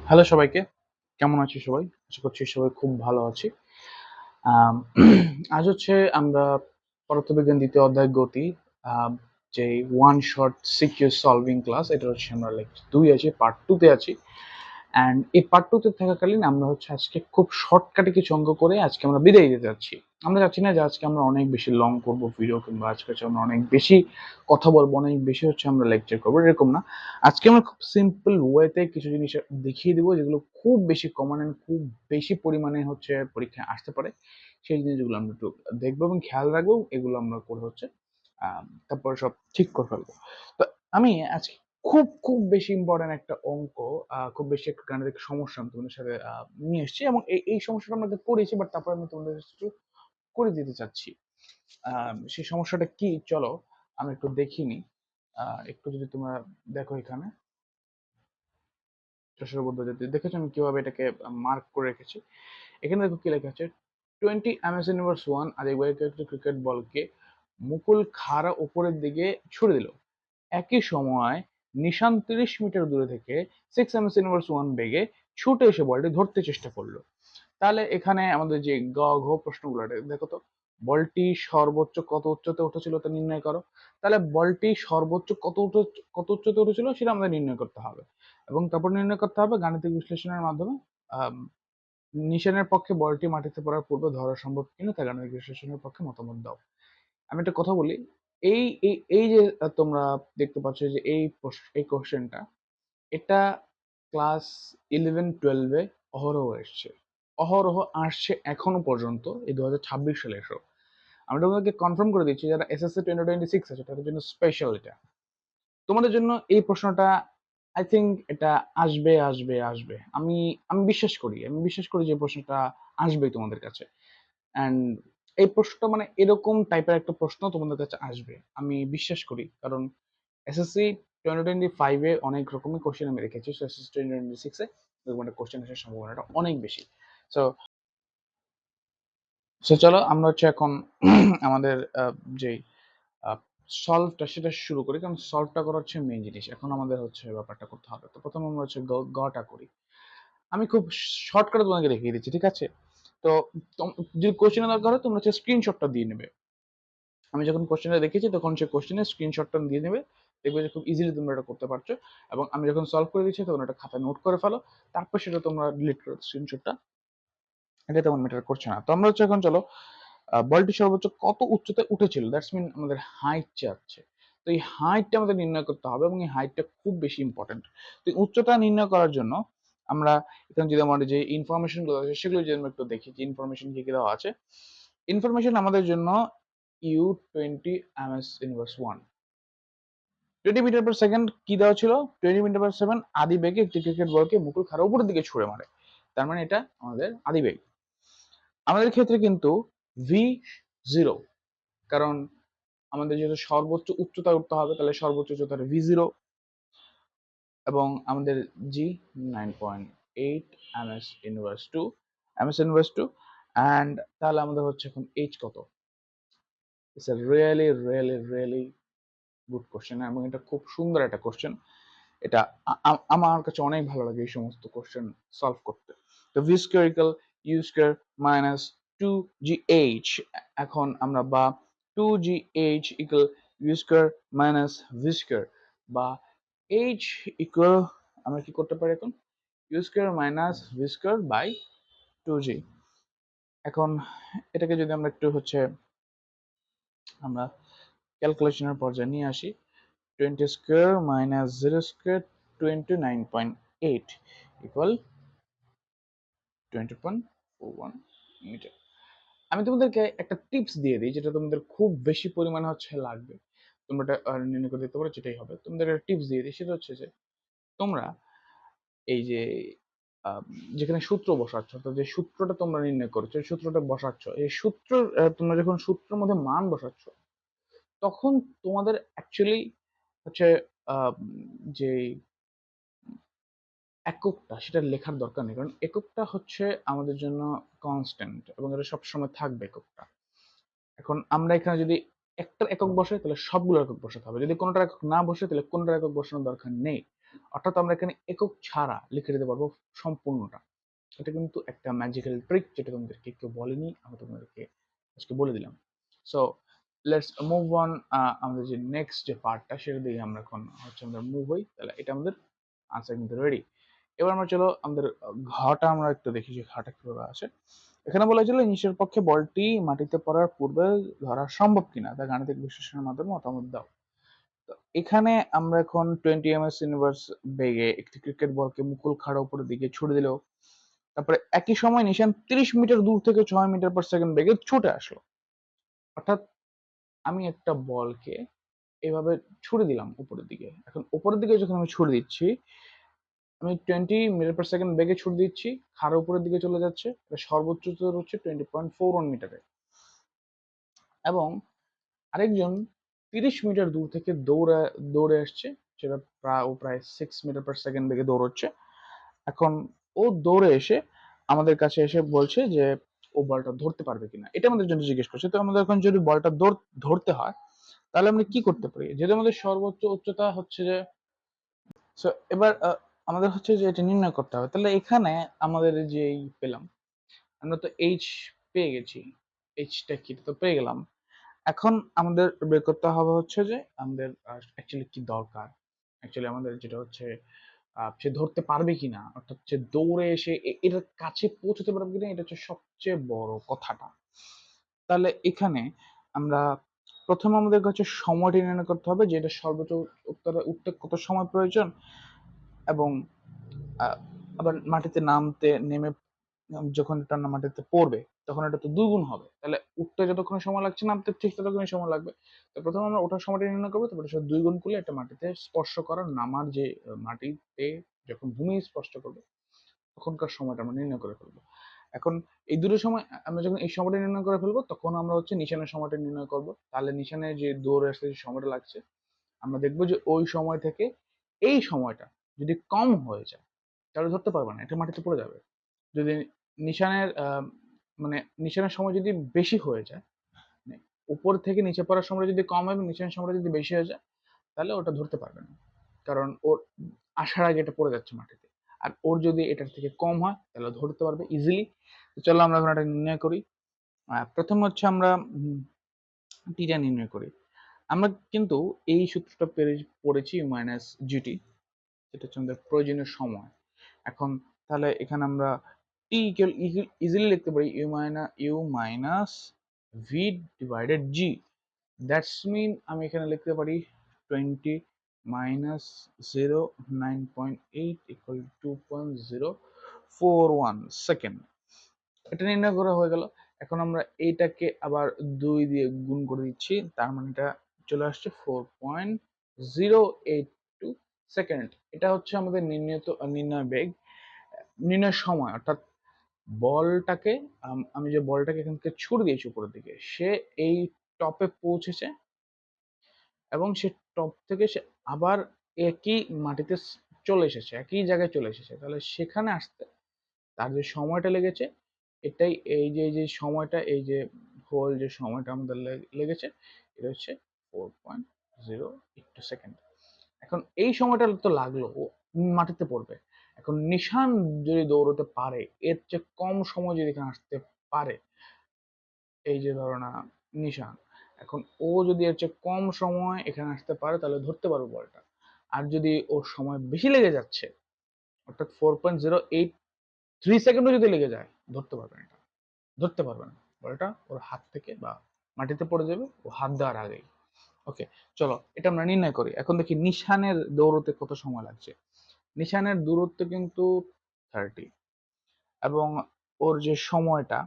Hello সবাইকে, কেমন আছি সবাই? আশা করছি সবাই খুব ভালো আছি। আম আজ হচ্ছে আমরা পদার্থবিজ্ঞান ২য় অধ্যায় গতি আম যে one shot secure solving class এটা হচ্ছে আমরা লেকচার ২ আছি, পার্ট 2 তে আছি। অ্যান্ড এই পার্ট 2 তে থাকাকালীন আমরা হচ্ছে আজকে খুব শর্টকাটে কিছু অঙ্ক করে আজকে আমরা বিদায় দিতে যাচ্ছি। আমরা চাচ্ছি না যে আজকে আমরা অনেক বেশি লং করব ভিডিও কিংবা আজকে হচ্ছে আমরা অনেক বেশি কথা বলবো, অনেক বেশি হচ্ছে আমরা লেকচার করবো, এরকম না। আজকে আমরা খুব সিম্পল ওয়েতে কিছু জিনিস দেখিয়ে দিব যেগুলো খুব বেশি কমন এন্ড খুব বেশি পরিমাণে হচ্ছে পরীক্ষায় আসতে পারে। সেই জিনিসগুলো আমরা একটু দেখবো এবং খেয়াল রাখবো। এগুলো আমরা করে হচ্ছে তারপরে সব ঠিক করে ফেলবো। তো আমি আজকে খুব বেশি ইম্পর্টেন্ট একটা অঙ্ক, খুব বেশি একটা গাণিতিক সমস্যা আমি তোমাদের সাথে নিয়ে এসেছি এবং এই সমস্যাটা আমরা আগে করেছি, বাট তারপরে আমি তোমাদের সাথে একটু করে দিতে চাচ্ছি। সেই সমস্যাটা কি চলো আমি একটু দেখিনি। একটু যদি তোমরা দেখো এখানে যশোর পদ্ধতিতে দেখেছো আমি কিভাবে এটাকে মার্ক করে রেখেছি। এখানে দেখো কি লেখা আছে, 20 ইউনিভার্স ওয়ান আদিবাহিক একটি ক্রিকেট বলকে মুকুল খাড়া উপরের দিকে ছুড়ে দিল। একই সময় নিশান 30 মিটার দূরে থেকে 6 ইউনিভার্স ওয়ান বেগে ছুটে এসে বলটি ধরতে চেষ্টা করলো। তাহলে এখানে আমাদের যে গ ঘ প্রশ্নগুলো দেখো তো, বলটি সর্বোচ্চ কত উচ্চতে উঠেছিল তা নির্ণয় করো। তাহলে বলটি সর্বোচ্চ কত উচ্চতে উঠেছিল সেটা আমাদের নির্ণয় করতে হবে এবং তারপর নির্ণয় করতে হবে গাণিতিক বিশ্লেষণের মাধ্যমে আম, নিশানের পক্ষে বলটি মাটিতে পড়ার পূর্বে ধরা সম্ভব কিনা তা গাণিতিক বিশ্লেষণের পক্ষে মতামত দাও। আমি একটা কথা বলি, এই যে তোমরা দেখতে পাচ্ছ যে এই কোশ্চেনটা, এটা ক্লাস 11-12-এ অহরহ এসছে, অহরহ আসছে এখনো পর্যন্ত এই 2026 সালে এসেও। আমি তোমাদেরকে কনফার্ম করে দিচ্ছি যারা এসএসসি 2026 আছে তাদের জন্য স্পেশাল এটা। তোমাদের জন্য এই প্রশ্নটা আই থিঙ্ক এটা আসবে। আমি বিশ্বাস করি যে প্রশ্নটা আসবেই তোমাদের কাছে। অ্যান্ড এই প্রশ্নটা মানে এরকম টাইপের একটা প্রশ্ন তোমাদের কাছে আসবে আমি বিশ্বাস করি, কারণ এসএসসি 2025-এ অনেক রকমের কোশ্চেন আমি রেখেছি, সো এসএসসি 2026-এ এরকম একটা কোশ্চেন আসার সম্ভাবনাটা অনেক বেশি। সো সো চলো আমরা হচ্ছে এখন আমাদের যেই সলভটা সেটা শুরু করি, কারণ সলভটা করা হচ্ছে মেইন জিনিস। এখন আমাদের হচ্ছে ব্যাপারটা করতে হবে। তো প্রথমে আমরা হচ্ছে গটা করি। আমি খুব শর্টকাটে তোমাকে দেখিয়ে দিচ্ছি, ঠিক আছে? তো যদি কোশ্চেনের দরকার হয় তোমরা হচ্ছে স্ক্রিনশটটা দিয়ে নেবে। আমি যখন কোশ্চেনটা দেখেছি তখন সে কোশ্চেনের স্ক্রিনশটটা দিয়ে নেবে, দেখবে যে খুব ইজিলি তোমরা এটা করতে পারছো। এবং আমি যখন সলভ করে দিচ্ছি তখন এটা খাতায় নোট করে ফেলো, তারপর সেটা তোমরা ডিলিট করো স্ক্রিনশটটা, এটা তেমন ম্যাটার করছে না। তো আমরা হচ্ছে এখন চলো বলটি সর্বোচ্চ কত উচ্চতায় উঠেছিল, দ্যাটস মিন আমাদের হাইট চাচ্ছে। তো এই হাইটটা আমাদের নির্ণয় করতে হবে এবং এই হাইটটা খুব বেশি ইম্পর্টেন্ট। তো এই উচ্চতা নির্ণয় করার জন্য আমরা এখানে যদি আমাদের যে ইনফরমেশন গুলো আছে সেগুলো যদি আমরা একটু দেখি যে ইনফরমেশন কি কি দেওয়া আছে। ইনফরমেশন আমাদের জন্য U20 ms inverse 1, 20 metre per second কি দেওয়া ছিল, 20 মিটার পার সেকেন্ড আদি বেগে একটি ক্রিকেট বলকে মুকুল খাড়া উপরের দিকে ছুড়ে মারে। তার মানে এটা আমাদের আদি বেগ। আমাদের ক্ষেত্রে কিন্তু V0, কারণ আমাদের যেহেতু সর্বোচ্চ উচ্চতায় উঠতে হবে তাহলে সর্বোচ্চ উচ্চতার V0, এবং আমাদের জি 9.8 ms ইনভার্স টু অ্যান্ড তাহলে আমাদের হচ্ছে এখন এইচ কত। It's a really good question এবং এটা খুব সুন্দর একটা কোশ্চেন। এটা আমার কাছে অনেক ভালো লাগে এই সমস্ত কোশ্চেন সলভ করতে। তো v square equal u square minus 2gh, এখন আমরা বা 2gh equal u square minus v square, বা h ইকুয়াল আমরা কি করতে পারি এখন u square minus v square by 2g। এখন এটাকে যদি আমরা একটু হচ্ছে আমরা ক্যালকুলেশনের পর্যায়ে নিয়ে আসি, 20 square minus 0 square 29.8 equal 20.41 metre. আমি তোমাদেরকে একটা টিপস দিয়ে দিই যেটা তোমাদের খুব বেশি পরিমাণে হচ্ছে লাগবে, তোমরা এটা নির্ণয় করে দিতে পারো, যেটাই হবে। তোমাদের একটা টিপস দিয়ে দিই, সেটা হচ্ছে যে তোমরা এই যে আহ, যেখানে সূত্র বসাচ্ছ, তো যে সূত্রটা তোমরা নির্ণয় করছো এই সূত্রটা বসাচ্ছ, এই সূত্র তোমরা যখন সূত্রের মধ্যে মান বসাচ্ছ তখন তোমাদের অ্যাকচুয়ালি হচ্ছে আহ, যে এককটা সেটা লেখার দরকার নেই, কারণ এককটা হচ্ছে আমাদের জন্য কনস্ট্যান্ট এবং এটা সবসময় থাকবে এককটা। এখন আমরা এখানে যদি একটা একক বসাই তাহলে সবগুলো একক বসাতে হবে, যদি কোনোটা একক না বসে তাহলে কোনোটা একক বসানোর দরকার নেই। অর্থাৎ আমরা এখানে একক ছাড়া লিখে দিতে পারবো সম্পূর্ণটা। এটা কিন্তু একটা ম্যাজিক্যাল ট্রিক, যেটা তোমাদেরকে কেউ বলেনি, আমি তোমাদেরকে আজকে বলে দিলাম। So let's move on. আমাদের যে নেক্সট যে পার্টটা সেটা দিয়ে আমরা এখন হচ্ছে আমরা মুভ হই। তাহলে এটা আমাদের আনসার কিন্তু রেডি। এবার আমরা চলো আমাদের ঘটা আমরা একটু দেখি যে ঘটা কিভাবে আছে। এখানে বলা হয়েছিল নিচের পক্ষে বলটি মাটিতে পড়ার পূর্বে ধরা সম্ভব কিনা তা গাণিতিক বিশ্লেষণের মাধ্যমে মতামত দাও। তো এখানে আমরা এখন 20 ms ইউনিভার্স বেগে একটি ক্রিকেট বলকে মুকুল খাড়া উপরের দিকে ছুড়ে দিল। তারপরে একই সময় নিশান 30 মিটার দূর থেকে 6 মিটার/সেকেন্ড বেগে ছুটে আসলো। অর্থাৎ আমি একটা বলকে এভাবে ছুড়ে দিলাম উপরের দিকে। এখন উপরের দিকে যখন আমি ছুড়ে দিচ্ছি, আমি 20 মিটার/সেকেন্ড বেগে ছুড়ে দিচ্ছি, খাড়া উপরের দিকে চলে যাচ্ছে। সর্বোচ্চ দূর হচ্ছে 20.41 মিটারে। এবং আরেকজন 30 মিটার দূর থেকে দৌড়ে আসছে, সেটা প্রায় 6 মিটার/সেকেন্ড বেগে দৌড়চ্ছে। এখন ও দৌড়ে এসে আমাদের কাছে এসে বলছে যে ও বলটা ধরতে পারবে কিনা, এটা আমাদের জন্য জিজ্ঞেস করছে। তো আমাদের এখন যদি বলটা ধরতে হয় তাহলে আমরা কি করতে পারি, যেহেতু আমাদের সর্বোচ্চ উচ্চতা হচ্ছে যে, সো এবার আমাদের হচ্ছে যে এটা নির্ণয় করতে হবে। তাহলে এখানে আমাদের যেই পেলাম, আমরা তো এইচ পেয়ে গেছি, এইচটা কি তো পেয়ে গেলাম। এখন আমাদের বের করতে হবে হচ্ছে যে আমাদের অ্যাকচুয়ালি কি দরকার। অ্যাকচুয়ালি আমাদের যেটা হচ্ছে সে ধরতে পারবে কিনা, অর্থাৎ সে দৌড়ে এসে এটার কাছে পৌঁছতে পারবে কিনা, এটা হচ্ছে সবচেয়ে বড় কথাটা। তাহলে এখানে আমরা প্রথমে আমাদের কাছে সময়টি নির্ণয় করতে হবে, যে এটা সর্বোচ্চ উত্তরে উঠতে কত সময় প্রয়োজন, এবং আবার মাটিতে নেমে যখন এটা মাটিতে পড়বে তখন এটা তো দুই গুণ হবে। তাহলে উঠতে যতক্ষণ সময় লাগছে নামতে ঠিক ততক্ষণই সময় লাগবে। তো প্রথমে আমরা ওঠার সময়টা নির্ণয় করবো, তারপরে সেটা দুই গুণ করলে এটা মাটিতে স্পর্শ করার নামার যে মাটিতে যখন ভূমি স্পর্শ করবে তখনকার সময়টা আমরা নির্ণয় করে ফেলবো। এখন এই দুটো সময় আমরা যখন এই সময়টা নির্ণয় করে ফেলবো তখন আমরা হচ্ছে নিশানের সময়টা নির্ণয় করব। তাহলে নিশানের যে দৌড়ে আসতে যে সময়টা লাগছে, আমরা দেখবো যে ওই সময় থেকে এই সময়টা যদি কম হয়ে যায় তাহলে ধরতে পারবে না, এটা মাটিতে পড়ে যাবে। যদি নিশানের মানে নিশানের সময় যদি বেশি হয়ে যায়, মানে উপর থেকে নিচে পড়ার সময় যদি কম হয় এবং নিশানের সময়টা যদি বেশি হয়ে যায়, তাহলে ওটা ধরতে পারবে না, কারণ ওর আসার আগে এটা পড়ে যাচ্ছে মাটিতে। আর ওর যদি এটার থেকে কম হয় তাহলে ধরতে পারবে ইজিলি। তো চলো আমরা এখন এটা নির্ণয় করি। প্রথম হচ্ছে আমরা টিটা নির্ণয় করি। আমরা কিন্তু এই সূত্রটা পড়েছি মাইনাস জিটি, যেটা হচ্ছে আমাদের প্রয়োজনীয় সময়। এখন তাহলে এখানে আমরা টি ইজিলি লিখতে পারি u minus v divided g. That's mean আমি এখানে লিখতে পারি 20 মাইনাস 0 9.8 ইকুয়াল 2.041 সেকেন্ড। এটা নির্ণয় করা হয়ে গেল। এখন আমরা এইটাকে আবার 2 দিয়ে গুণ করে দিচ্ছি, তার মানে এটা চলে আসছে 4.082 সেকেন্ড। এটা হচ্ছে আমাদের নির্ণয় বেগ, নির্ণয় সময়। অর্থাৎ বলটাকে আমি যে বলটাকে এখান থেকে ছুড়ে দিয়েছি উপরের দিকে, সে এই টপে পৌঁছেছে এবং সে টপ থেকে সে আবার একই মাটিতে চলে এসেছে, একই জায়গায় চলে এসেছে। তাহলে সেখানে আসতে তার যে সময়টা লেগেছে, এটাই এই যে সময়টা, এই যে হোল যে সময়টা আমাদের লেগেছে, এটা হচ্ছে 4.082 সেকেন্ড। এখন এই সময়টা তো লাগলো, ও মাটিতে পড়বে। এখন নিশান যদি দৌড়তে পারে, এর চেয়ে কম সময় যদি এখানে আসতে পারে, এই যে ধরো না নিশান, এখন ও যদি এর চেয়ে কম সময় এখানে আসতে পারে তাহলে ধরতে পারবো বলটা। আর যদি ওর সময় বেশি লেগে যাচ্ছে, অর্থাৎ 4.083 সেকেন্ডও যদি লেগে যায়, ধরতে পারবে না, এটা ধরতে পারবে না। বলটা ওর হাত থেকে বা মাটিতে পড়ে যাবে ও হাত দেওয়ার আগেই। ওকে, চলো এটা আমরা নির্ণয় করি। এখন দেখি নিশানের দৌড়তে কত সময় লাগছে। নিশানের দূরত্ব কিন্তু 30, এবং ওর যে সময়টা,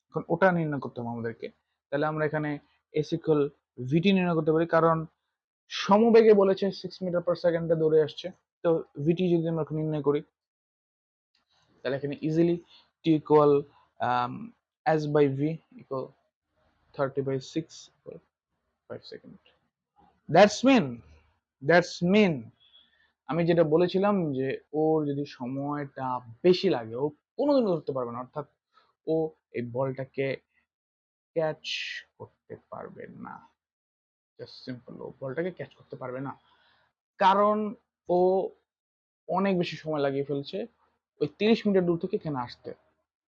এখন ওটা নির্ণয় করতে হবে আমাদেরকে। তাহলে আমরা এখানে এস ইকুয়াল ভিটি নির্ণয় করতে পারি, কারণ সমবেগে বলেছে 6 মিটার/সেকেন্ডে দৌড়ে আসছে। তো ভিটি যদি আমরা নির্ণয় করি তাহলে এখানে easily t equal s by v equal 30/6 equal 5 second. That's mean আমি যেটা বলেছিলাম যে ওর যদি সময়টা বেশি লাগে ও কোনোদিনও ধরতে পারবে না, অর্থাৎ ও এই বলটাকে ক্যাচ করতে পারবে না। জাস্ট সিম্পল, ও বলটাকে ক্যাচ করতে পারবে না, কারণ ও অনেক বেশি সময় লাগিয়ে ফেলছে ওই 30 মিটার দূর থেকে এখানে আসতে,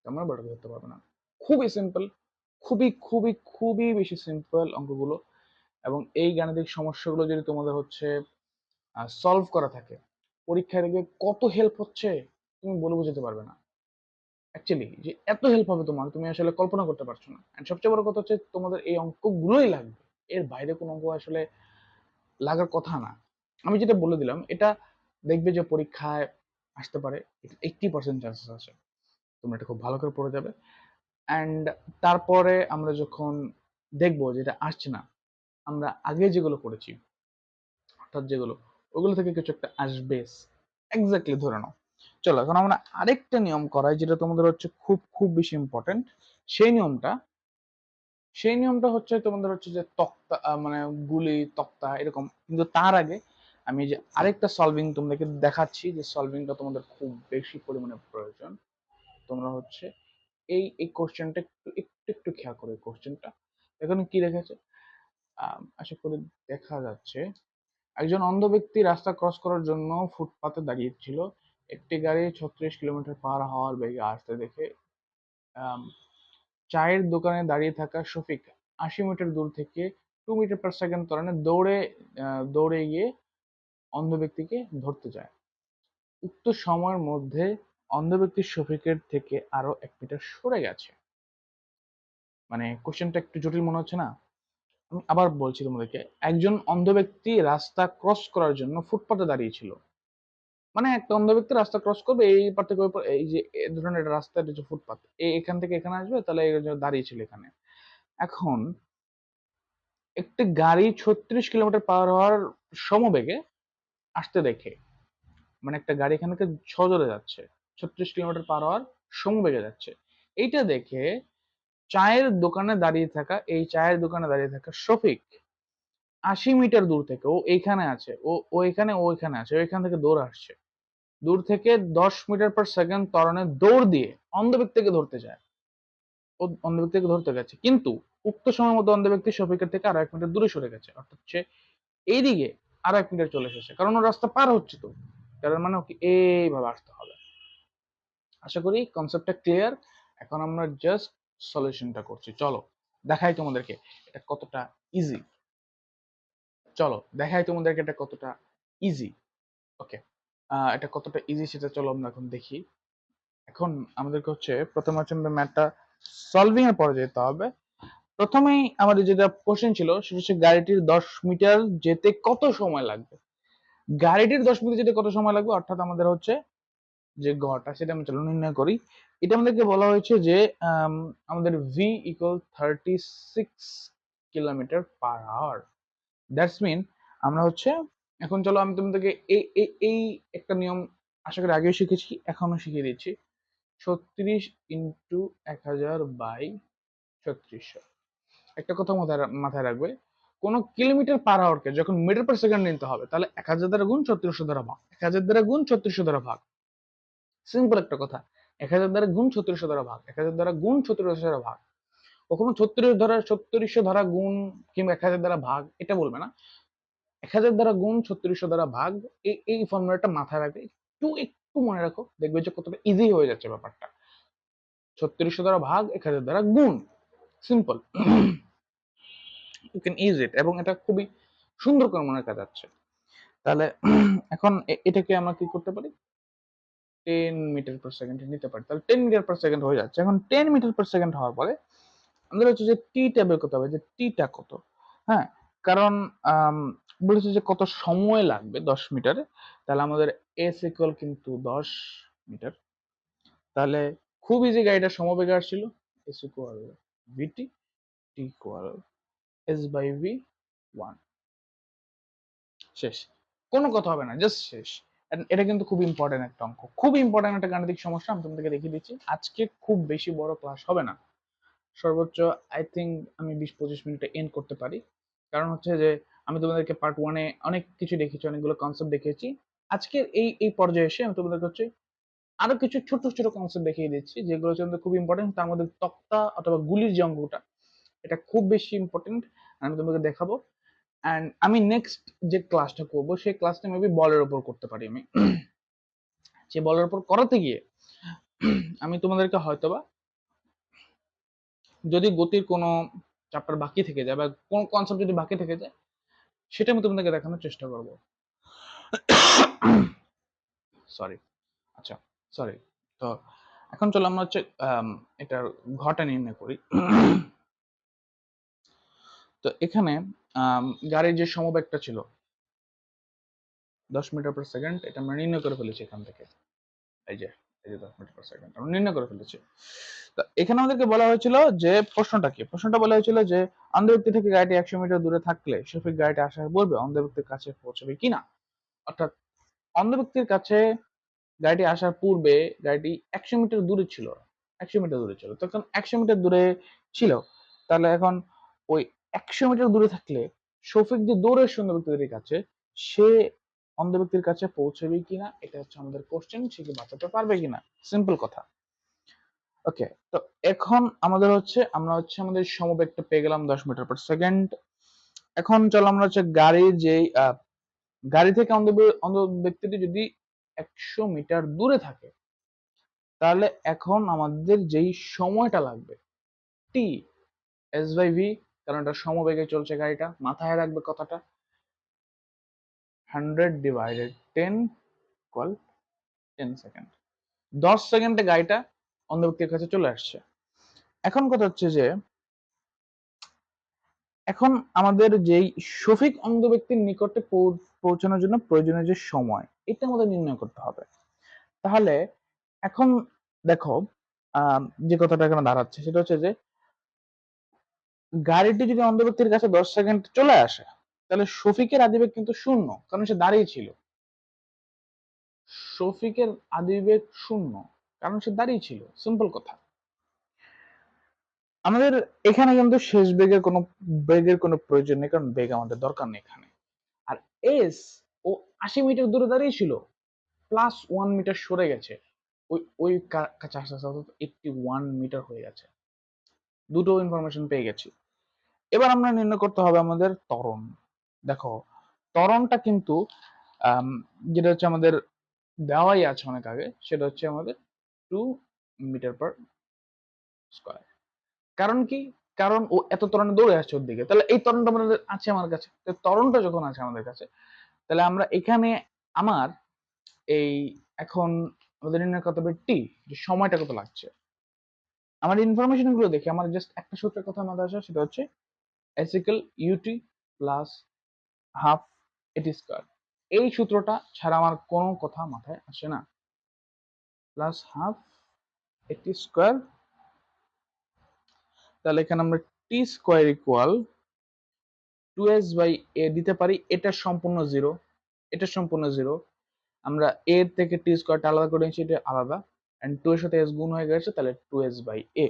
তোমরা বড় করতে পারবে না। খুবই সিম্পল, খুবই খুবই খুবই বেশি সিম্পল অঙ্কগুলো। এবং এই গাণিতিক সমস্যাগুলো যদি তোমাদের হচ্ছে সলভ করা থাকে, পরীক্ষায় দেখবে কত হেল্প হচ্ছে, তুমি বলে বোঝাতে পারবে না অ্যাকচুয়ালি, যে এত হেল্প হবে তোমার, তুমি আসলে কল্পনা করতে পারছো না। এন্ড সবচেয়ে বড় কথা হচ্ছে তোমাদের এই অঙ্কগুলোই লাগবে, এর বাইরে কোনো অঙ্ক আসলে লাগার কথা না। আমি যেটা বলে দিলাম এটা দেখবে যে পরীক্ষায় আসতে পারে, 80% চান্সেস আছে তোমরা এটা খুব ভালো করে পড়ে যাবে। অ্যান্ড তারপরে আমরা যখন দেখবো যেটা আসছে না, আমরা আগে যেগুলো করেছি অর্থাৎ যেগুলো, ওগুলো থেকে কিছু একটা আসবে এক্স্যাক্টলি ধরে নাও। চলো এখন আমরা আরেকটা নিয়ম করাই যেটা তোমাদের হচ্ছে খুব খুব বেশি ইম্পর্টেন্ট। সেই নিয়মটা সেই নিয়মটা হচ্ছে তোমাদের হচ্ছে যে তক্তা মানে গুলি তক্তা এরকম, কিন্তু তার আগে আমি যে আরেকটা সলভিং তোমাদেরকে দেখাচ্ছি, যে সলভিংটা তোমাদের খুব বেশি পরিমাণে প্রয়োজন। তোমরা হচ্ছে এই এই কোশ্চেনটা একটু একটু একটু খেয়াল করো। এই কোশ্চেনটা এখানে কি রেখেছে, আশা করি দেখা যাচ্ছে। একজন অন্ধ ব্যক্তি রাস্তা ক্রস করার জন্য ফুটপাতে দাঁড়িয়েছিল। একটি গাড়ি 36 কিলোমিটার পার হওয়ার বেগে আসতে দেখে আম, চায়ের দোকানে দাঁড়িয়ে থাকা শফিক 80 মিটার দূর থেকে 2 মিটার পার সেকেন্ড ত্বরণে দৌড়ে গিয়ে অন্ধ ব্যক্তিকে ধরতে যায়। উক্ত সময়ের মধ্যে অন্ধ ব্যক্তি শফিকের থেকে আরো 1 মিটার সরে গেছে। মানে কোশ্চেনটা একটু জটিল মনে হচ্ছে না? আমি আবার বলছি তোমাদেরকে, একজন অন্ধ ব্যক্তি রাস্তা ক্রস করার জন্য ফুটপাতে দাঁড়িয়েছিল। মানে একটা অন্ধ ব্যক্তি রাস্তা ক্রস করবে, এই পার থেকে ওই পার, এই যে ধরনের রাস্তা, এটা হচ্ছে ফুটপাত, এখান থেকে এখানে আসবে, তাহলে এই যে দাঁড়িয়েছিল এখানে। এখন একটি গাড়ি 36 কিলোমিটার পার হওয়ার সমবেগে আসতে দেখে, মানে একটা গাড়ি এখান থেকে সজোরে যাচ্ছে, 36 কিলোমিটার পার হওয়ার সমবেগে যাচ্ছে, এইটা দেখে চায়ের দোকানে দাঁড়িয়ে থাকা শফিক 80 মিটার দূর থেকে, ও এইখানে আছে, ও এখানে আছে, ও এখান থেকে দৌড় আসছে, দূর থেকে 10 মিটার পার সেকেন্ড ত্বরণে দৌড় দিয়ে অন্ধ ব্যক্তিকে ধরতে যায়। ও অন্ধ ব্যক্তিকে ধরতে গেছে, কিন্তু উক্ত সময়ের মধ্যে অন্ধ ব্যক্তি শফিকের থেকে আরো 1 মিটার দূরে সরে গেছে, অর্থাৎ সে এইদিকে আরো 1 মিটার চলে এসেছে, কারণ ও রাস্তা পার হচ্ছে তো। তার মানে ওকে এইভাবে আসতে হবে। আশা করি কনসেপ্টটা ক্লিয়ার। এখন আমরা জাস্ট সলিউশনটা করছি। চলো দেখাই তোমাদেরকে এটা কতটা ইজি। চলো দেখাই তোমাদেরকে এটা কতটা ইজি। ওকে, এটা কতটা ইজি সেটা চলো আমরা এখন দেখি। এখন আমাদেরকে হচ্ছে প্রথমে হচ্ছে ম্যাথটা সলভিং এর পরে যেতে হবে। প্রথমেই আমাদের যেটা কোশ্চেন ছিল সেটা হচ্ছে গাড়িটির 10 মিটার যেতে কত সময় লাগবে। গাড়িটির 10 মিটার যেতে কত সময় লাগবে, অর্থাৎ আমাদের হচ্ছে যে গড়টা সেটা আমি চলো নির্ণয় করি। এটা আমাদেরকে বলা হয়েছে যে আমাদের v equal 36 kilometre per hour. That's mean আমরা হচ্ছে, এখন চলো আমি তোমাদেরকে এই একটা নিয়ম আশা করি আগেও শিখেছি, এখনো শিখিয়ে দিচ্ছি। 36 × 1000/3600। একটা কথা মাথায় রাখবে, কোন কিলোমিটার পার আওয়ারকে যখন মিটার পার সেকেন্ড নিতে হবে, তাহলে 1000 দ্বারা গুণ 3600 দ্বারা ভাগ, 1000 দ্বারা গুণ 3600 দ্বারা ভাগ। সিম্পল একটা কথা, 1000 দ্বারা গুণ 3600 দ্বারা ভাগ, 1000 দ্বারা গুণ 3600 দ্বারা ভাগ। কখনো 3600 দ্বারা গুণ কিংবা 1000 দ্বারা ভাগ এটা বলবে না, 1000 দ্বারা গুণ 3600 দ্বারা ভাগ। এই ফর্মুলাটা মাথায় রাখবে, একটু একটু মনে রাখো, দেখবে যে কতটা ইজি হয়ে যাচ্ছে ব্যাপারটা। 3600 দ্বারা ভাগ, 1000 দ্বারা গুণ, simple. You can is it, এবং এটা খুবই সুন্দর করে মনে রাখা যাচ্ছে। তাহলে এখন এটাকে আমরা কি করতে পারি, 10 মিটার পার সেকেন্ড নিতে পারি, তাহলে 10 মিটার পার সেকেন্ড হয়ে যাচ্ছে। এখন 10 মিটার পার সেকেন্ড হওয়ার পরে আমাদের হচ্ছে যে টিটা বের করতে হবে, যে টিটা কত। হ্যাঁ, কারণ বলেছে যে কত সময় লাগবে 10 মিটারে, তাহলে আমাদের এস ইকুয়াল কিন্তু 10 মিটার। তাহলে খুব ইজি, গাড়িটা সমবেগে আসছিল, এস ইকুয়াল ভিটি, টি ইকুয়াল S/V1। শেষ, কোনো কথা হবে না, জাস্ট শেষ। And এটা কিন্তু খুব ইম্পর্টেন্ট একটা অঙ্ক, খুব ইম্পর্টেন্ট একটা গাণিতিক সমস্যা। আমি তোমাদেরকে দেখিয়ে দিচ্ছি। আজকে খুব বেশি বড় ক্লাস হবে না, সর্বোচ্চ আই থিঙ্ক আমি 20-25 মিনিটে এন্ড করতে পারি। কারণ হচ্ছে যে আমি তোমাদেরকে পার্ট ওয়ানে অনেক কিছু দেখিয়েছি, অনেকগুলো কনসেপ্ট দেখিয়েছি। আজকের এই পর্যায়ে এসে আমি তোমাদেরকে হচ্ছে আরো কিছু ছোট ছোট কনসেপ্ট দেখিয়ে দিচ্ছি, যেগুলো হচ্ছে আমাদের খুব ইম্পর্টেন্ট। তার মধ্যে তক্তা অথবা গুলির যে অঙ্কটা, এটা খুব বেশি ইম্পর্টেন্ট, আমি তোমাকে দেখাবো। অ্যান্ড আমি নেক্সট যে ক্লাসটা করবো সেই ক্লাসটা মেবি বলের ওপর করতে পারি আমি। সে বলের উপর করাতে গিয়ে আমি তোমাদেরকে হয়তোবা যদি গতির কোনো চ্যাপ্টার বাকি থেকে যায় বা কোন কনসেপ্ট যদি বাকি থেকে যায় সেটা আমি তোমাদেরকে দেখানোর চেষ্টা করব। সরি, আচ্ছা, সরি। তো এখন চলো আমরা হচ্ছে এটার ঘটা নির্ণয় করি। তো এখানে গাড়ির যে সমবেগটা ছিল 10 মিটার পার সেকেন্ড, এটা আমরা নির্ণয় করে ফেলেছি এখান থেকে। এই যে 10 মিটার পার সেকেন্ড আমরা নির্ণয় করে ফেলেছি। তো এখানে আমাদেরকে বলা হয়েছিল যে প্রশ্নটা কি, প্রশ্নটা বলা হয়েছিল যে অন্ধ ব্যক্তি থেকে গাড়িটি 100 মিটার দূরে থাকলে সফিক গাড়িটি আসার পূর্বে অন্ধ ব্যক্তির কাছে পৌঁছবে কিনা। অর্থাৎ অন্ধ ব্যক্তির কাছে গাড়িটি আসার পূর্বে গাড়িটি 100 মিটার দূরে ছিল, 100 মিটার দূরে ছিল। তখন 100 মিটার দূরে ছিল, তাহলে এখন ওই 100 মিটার দূরে থাকলে শফিক যে দৌড়ে অন্ধ ব্যক্তিদের কাছে, সে অন্ধ ব্যক্তির কাছে পৌঁছবে কিনা, এটা হচ্ছে আমাদের কোশ্চেন। সে কি বাঁচাতে পারবে কিনা, সিম্পল কথা। ওকে, তো এখন আমাদের হচ্ছে আমরা হচ্ছে আমাদের সমবেগটা পেয়ে গেলাম 10 মিটার পার সেকেন্ড। এখন চলো আমরা হচ্ছে গাড়ির যে গাড়ি থেকে অন্ধ ব্যক্তিটি যদি 100 মিটার দূরে থাকে, তাহলে এখন আমাদের যেই সময়টা লাগবে টি এস বাই ভি, কারণ এটা সমবেগে চলছে গাড়িটা, মাথায় রাখবে কথাটা। 100 ডিভাইডেড 10 ইকুয়াল 10 সেকেন্ড। 10 সেকেন্ডে গাড়িটা অন্ধ ব্যক্তির কাছে চলে আসছে। এখন কথা হচ্ছে যে এখন আমাদের যেই সফিক অন্ধ ব্যক্তির নিকটে পৌঁছানোর জন্য প্রয়োজনীয় যে সময়, এটা আমাদের নির্ণয় করতে হবে। তাহলে এখন দেখো যে কথাটা এখানে দাঁড়াচ্ছে সেটা হচ্ছে যে গাড়িটি যদি অন্ধ ব্যক্তির কাছে 10 সেকেন্ড চলে আসে, তাহলে শফিকের আদিবেগ কিন্তু শূন্য, কারণ সে দাঁড়িয়ে ছিল। শফিকের আদিবেগ শূন্য, কারণ সে দাঁড়িয়ে ছিল, সিম্পল কথা। আমাদের এখানে কিন্তু শেষ বেগের কোনো প্রয়োজন নেই, কারণ বেগ আমাদের দরকার নেই এখানে। আর এস ও 80 মিটার দূরে দাঁড়িয়ে ছিল, প্লাস 1 মিটার সরে গেছে, ওই ওই কাছে আস্তে আস্তে 81 মিটার হয়ে গেছে। দুটো ইনফরমেশন পেয়ে গেছি। এবার আমরা নির্ণয় করতে হবে আমাদের ত্বরণ। দেখো ত্বরণটা কিন্তু যেটা হচ্ছে আমাদের দেওয়াই আছে অনেক আগে, সেটা হচ্ছে আমাদের 2 মিটার পার স্কয়ার। কারণ কি, কারণ ও এত ত্বরণে দৌড়ে আসছে ওর দিকে, তাহলে এই ত্বরণটা আমাদের আছে আমার কাছে। ত্বরণটা যখন আছে আমাদের কাছে, তাহলে আমরা এখানে আমার এই এখন আমাদের নির্ণয় করতে হবে টি, যে সময়টা কত লাগছে। আমার ইনফরমেশন গুলো দেখে আমার জাস্ট একটা সূত্রের কথা মাথায় আসে, সেটা হচ্ছে s equal u t plus half a t square. এই সূত্রটা ছাড়া আমার কোনো কথা মাথায় আসে না। প্লাস হাফ এটি স্কয়ার, তাহলে এখানে আমরা টি স্কয়ার ইকুয়াল 2s বাই এ দিতে পারি। এটা সম্পূর্ণ জিরো, এটা সম্পূর্ণ জিরো। আমরা এর থেকে টি স্কয়ারটা আলাদা করে নিয়েছি, এটা আলাদা, এন্ড 2 এর সাথে s গুণ হয়ে গেছে, তাহলে 2s বাই এ।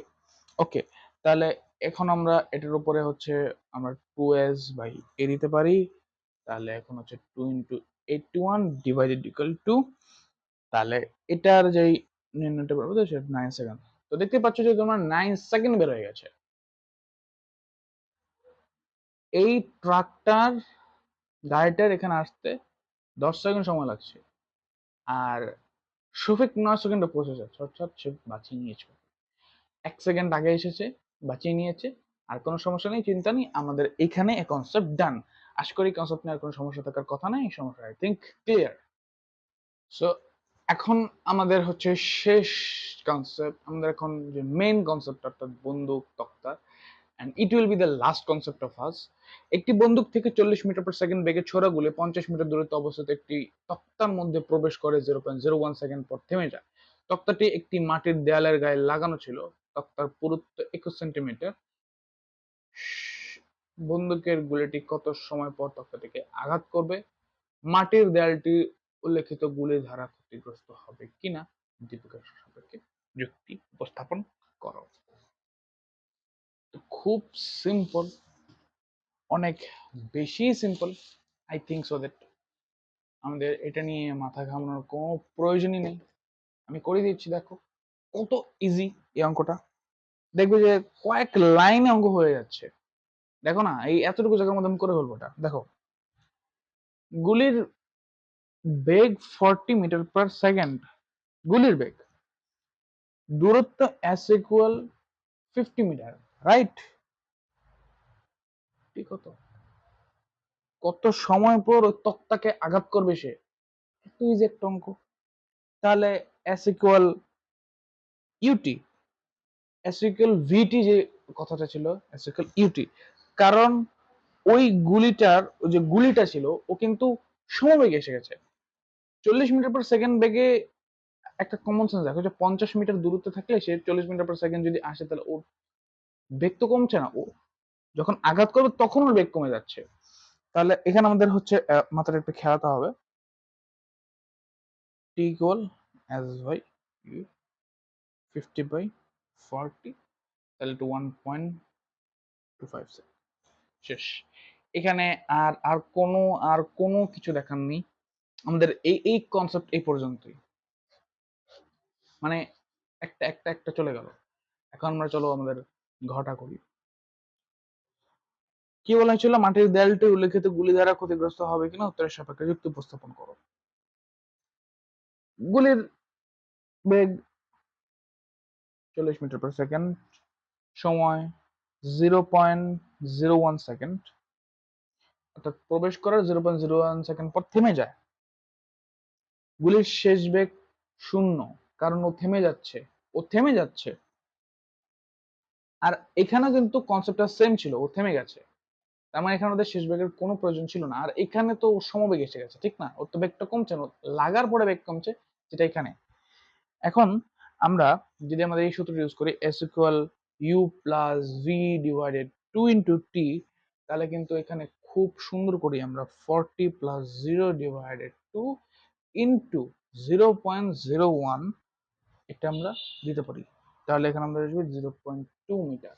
ওকে, তাহলে এখন আমরা এটার উপরে হচ্ছে আমরা 2s বাই এ দিতে পারি। তাহলে এখন হচ্ছে 2 ইন্টু 81 ডিভাইডেড ইকুয়াল টু, তাহলে এটার যেই নির্ণয়টা পাবো সেটা 9 সেকেন্ড। তো দেখতে পাচ্ছ যে তোমার 9 সেকেন্ড বের হয়ে গেছে। এই ট্রাকটার গাড়িটার এখানে আসতে 10 সেকেন্ড সময় লাগছে, আর শফিক 9 সেকেন্ডে পৌঁছে যাচ্ছে, অর্থাৎ সে বাঁচিয়ে নিয়েছে। 1 সেকেন্ড আগে এসেছে, বাঁচিয়ে নিয়েছে। আর কোনো সমস্যা নেই, চিন্তা নেই, আমাদের এখানে এই কনসেপ্ট ডান। আশা করি কনসেপ্ট নিয়ে আর কোনো সমস্যা থাকার কথা নাই। এই সমস্যা আই থিঙ্ক ক্লিয়ার। সো এখন আমাদের হচ্ছে শেষ কনসেপ্ট, আমাদের এখন যে মেইন কনসেপ্ট, অর্থাৎ বন্দুক তক্তা, and it will be the last concept of us. একটি বন্দুক থেকে 40 মিটার পার সেকেন্ড বেগে ছোড়া গুলি 50 মিটার দূরত্ব অবস্থাতে একটি তক্তার মধ্যে প্রবেশ করে 0.01 সেকেন্ড পর থেমে যায়। তক্তাটি একটি মাটির দেয়ালের গায়ে লাগানো ছিল। তক্তার পুরুত্ব 21 সেন্টিমিটার। বন্দুকের গুলিটি কত সময় পর তক্তাটিকে আঘাত করবে? মাটির দেয়ালটি উল্লেখিত গুলি দ্বারা ক্ষতিগ্রস্ত হবে কিনা দীপিকার সাপেক্ষে যুক্তি উপস্থাপন করো। খুব সিম্পল, অনেক বেশি simple. I think so that আমাদের এটা নিয়ে মাথা ঘামানোর কোনো প্রয়োজনই নেই। আমি করে দিচ্ছি, দেখো কত ইজি এই অঙ্কটা। দেখবে যে কয়েক লাইনে অঙ্ক হয়ে যাচ্ছে। দেখো না, এই এতটুকু জায়গার মধ্যে আমি করে ফেলবো। এটা দেখো, গুলির বেগ 40 মিটার পার সেকেন্ড, গুলির বেগ, দূরত্ব s ইকুয়াল 50 মিটার, রাইট? ঠিক কত কত সময় পর ওই তক্তাকে আঘাত করবে সে, এত ইজি একটা অঙ্ক। তাহলে s equal u t, s equal v t যে কথাটা ছিল, s ইকুয়াল ইউটি, কারণ ওই গুলিটার, ওই যে গুলিটা ছিল ও কিন্তু সমবেগে এসে গেছে 40 মিটার/সেকেন্ড বেগে। একটা কমন সেন্স দেখো যে 50 মিটার দূরত্বে থাকলে সে 40 মিটার/সেকেন্ড যদি আসে তাহলে ওর বেগ তো কমছে না, ও যখন আঘাত করবে তখন ওর বেগ কমে যাচ্ছে। তাহলে এখানে আমাদের হচ্ছে মাথাটা একটু খেলাতে হবে। টি ইকুয়াল এস বাই ইউ 50/40, তাহলে টু 1.25 সেকেন্ড, শেষ। এখানে আর আর কোনো কিছু দেখার নেই আমাদের, এই কনসেপ্ট এই পর্যন্তই, মানে একটা একটা একটা চলে গেল। এখন আমরা চলো আমাদের ঘটা করি। কি বলা হয়েছিল, মাটির দেয়ালটি উল্লেখিত গুলি দ্বারা ক্ষতিগ্রস্ত হবে কিনা উত্তরের সাপেক্ষে যুক্তি উপস্থাপন করো। গুলির বেগ 40 মিটার/সেকেন্ড, সময় 0.01 সেকেন্ড, অর্থাৎ প্রবেশ করার 0.01 সেকেন্ড পর থেমে যায়। গুলির শেষ বেগ 0, কারণ ও থেমে যাচ্ছে, ও থেমে যাচ্ছে। আর এখানে কিন্তু কনসেপ্টটা সেম ছিল, ও থেমে গেছে, তার মানে এখানে ওদের শেষ বেগের কোনো প্রয়োজন ছিল না। আর এখানে তো সমবেগ এসে গেছে, ঠিক না? ওর তো বেগটা কমছে না, লাগার পরে বেগ কমছে, যেটা এখানে। এখন আমরা যদি আমাদের এই সূত্রটি ইউজ করি, s equal u plus v divided 2 × t, তাহলে কিন্তু এখানে খুব সুন্দর করি আমরা 40 + 0/2 ইন্টু 0.01 এটা আমরা দিতে পারি। তাহলে এখানে আমরা আসবে 0.2 মিটার,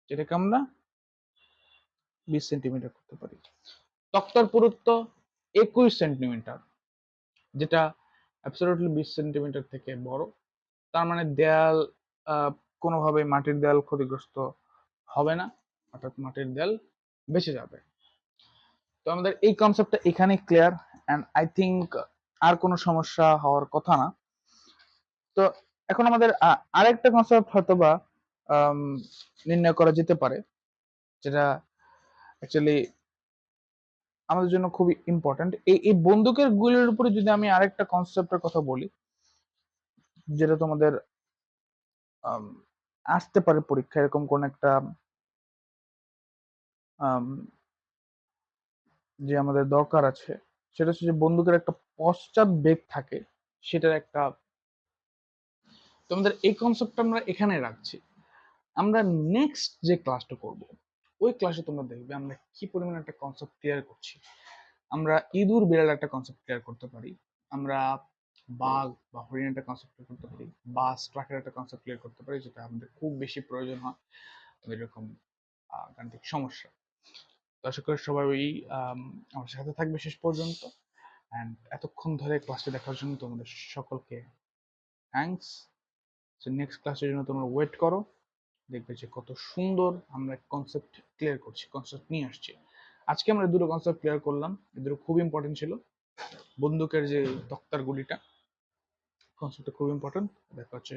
যেটাকে আমরা 20 সেন্টিমিটার করতে পারি। তক্তার পুরুত্ব 21 সেন্টিমিটার, যেটা অ্যাবসলিউটলি 20 সেন্টিমিটার থেকে বড়। তার মানে দেয়াল কোনোভাবে মাটির দেয়াল ক্ষতিগ্রস্ত হবে না, অর্থাৎ মাটির দেয়াল বেঁচে যাবে। তো আমাদের এই কনসেপ্টটা এখানে ক্লিয়ার, অ্যান্ড আই থিঙ্ক আর কোনো সমস্যা হওয়ার কথা না। তো এখন আমাদের আরেকটা কনসেপ্ট হয়তো বা নির্ণয় করা যেতে পারে, যেটা অ্যাকচুয়ালি আমাদের জন্য খুবই ইম্পর্টেন্ট। এই বন্দুকের গুলির উপরে যদি আমি আরেকটা কনসেপ্টের কথা বলি, যেটা তোমাদের আসতে পারে পরীক্ষা, এরকম কোন একটা যে আমাদের দরকার আছে, সেটা হচ্ছে যে বন্দুকের একটা পশ্চাৎ বেগ থাকে, সেটার একটা, তোমাদের এই কনসেপ্টটা আমরা এখানে রাখছি। আমরা নেক্সট যে ক্লাসটা করব, ওই ক্লাসে তোমরা দেখবে আমরা কি পরিমাণে একটা কনসেপ্ট ক্লিয়ার করছি। আমরা ইঁদুর বিড়াল একটা কনসেপ্ট ক্লিয়ার করতে পারি, আমরা বাঘ বা হরিণ একটা কনসেপ্ট ক্লিয়ার করতে পারি, বাস ট্রাকের একটা কনসেপ্ট ক্লিয়ার করতে পারি, যেটা আমাদের খুব বেশি প্রয়োজন হয় এরকম গাণিতিক সমস্যা। তো আশা করি সবাই আমার সাথে থাকবে শেষ পর্যন্ত, অ্যান্ড এতক্ষণ ধরে ক্লাসটি দেখার জন্য তোমাদের সকলকে থ্যাঙ্কস। নেক্সট ক্লাসের জন্য তোমরা ওয়েট করো, দেখবে যে কত সুন্দর আমরা কনসেপ্ট ক্লিয়ার করছি, কনসেপ্ট নিয়ে আসছি। আজকে আমরা দুটো কনসেপ্ট ক্লিয়ার করলাম, এই দুটো খুব ইম্পর্টেন্ট ছিল। বন্দুকের যে তক্তার গুলিটা, কনসেপ্টটা খুব ইম্পর্টেন্ট। দেখা হচ্ছে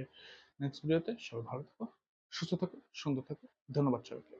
নেক্সট ভিডিওতে। সবাই ভালো থাকো, সুস্থ থাকো, সুন্দর থাকো। ধন্যবাদ সবাইকে।